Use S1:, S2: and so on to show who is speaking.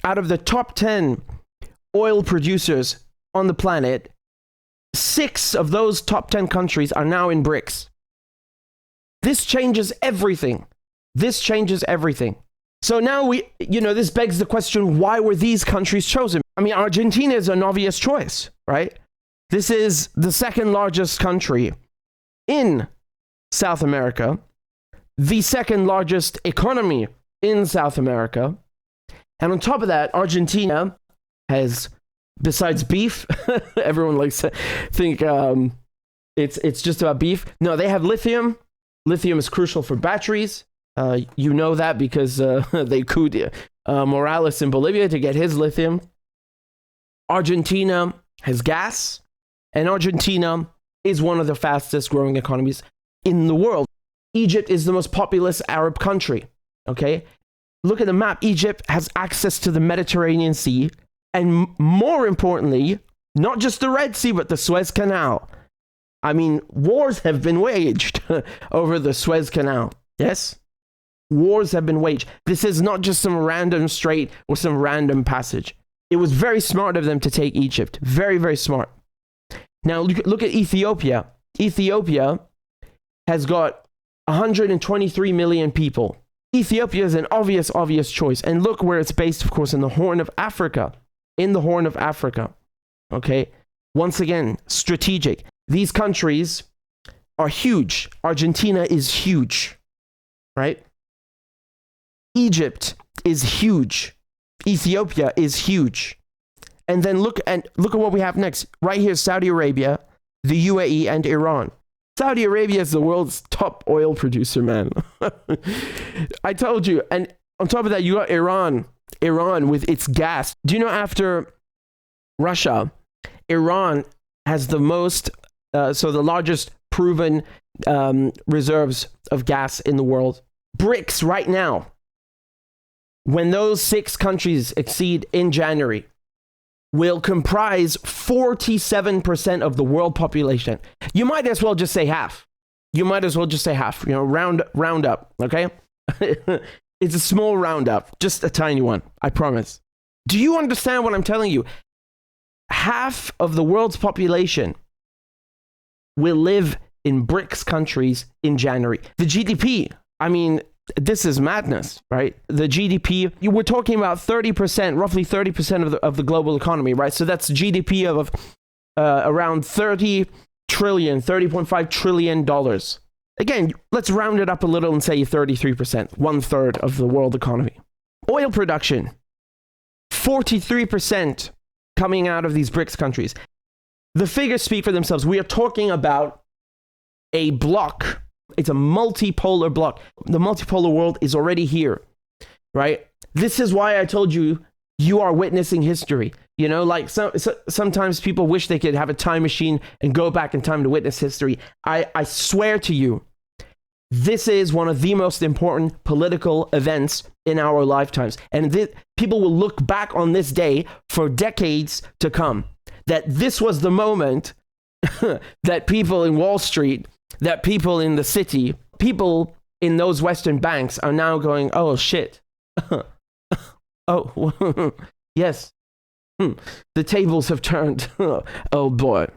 S1: out of the top 10 oil producers on the planet, 6 of those top 10 countries are now in BRICS. This changes everything. This changes everything. So now this begs the question, why were these countries chosen? I mean, Argentina is an obvious choice, right? This is the second largest country in South America, the second largest economy in South America. And on top of that, Argentina has, besides beef, everyone likes to think it's just about beef. No, they have lithium. Lithium is crucial for batteries. You know that because they couped Morales in Bolivia to get his lithium. Argentina has gas, and Argentina is one of the fastest growing economies in the world. Egypt is the most populous Arab country, okay? Look at the map. Egypt has access to the Mediterranean Sea, and more importantly, not just the Red Sea, but the Suez Canal. I mean, wars have been waged over the Suez Canal, yes? Wars have been waged. This is not just some random strait or some random passage. It was very smart of them to take Egypt. Very, very smart. Now, look at Ethiopia. Ethiopia has got 123 million people. Ethiopia is an obvious choice. And look where it's based, of course, in the Horn of Africa. In the Horn of Africa. Okay? Once again, strategic. These countries are huge. Argentina is huge. Right? Egypt is huge. Ethiopia is huge. And then look at what we have next. Right here, Saudi Arabia, the UAE, and Iran. Saudi Arabia is the world's top oil producer, man. I told you. And on top of that, you got Iran. Iran with its gas. Do you know after Russia, Iran has the most, the largest proven reserves of gas in the world. BRICS right now, when those 6 countries exceed in January, will comprise 47% of the world population. You might as well just say half. Round up, okay? It's a small roundup, just a tiny one, I promise. Do you understand what I'm telling you? Half of the world's population will live in BRICS countries in January. The GDP, I mean, this is madness, right? The GDP, you were talking about 30%, roughly 30% of the global economy, right? So that's GDP of around $30.5 trillion. Again, let's round it up a little and say 33%, 1/3 of the world economy. Oil production, 43% coming out of these BRICS countries. The figures speak for themselves. We are talking about a block. It's a multipolar block. The multipolar world is already here, right? This is why I told you, you are witnessing history. You know, like sometimes people wish they could have a time machine and go back in time to witness history. I swear to you, this is one of the most important political events in our lifetimes. And people will look back on this day for decades to come. That this was the moment that people in Wall Street, that people in the city, people in those Western banks are now going, oh, shit. Oh, yes. The tables have turned. Oh, boy.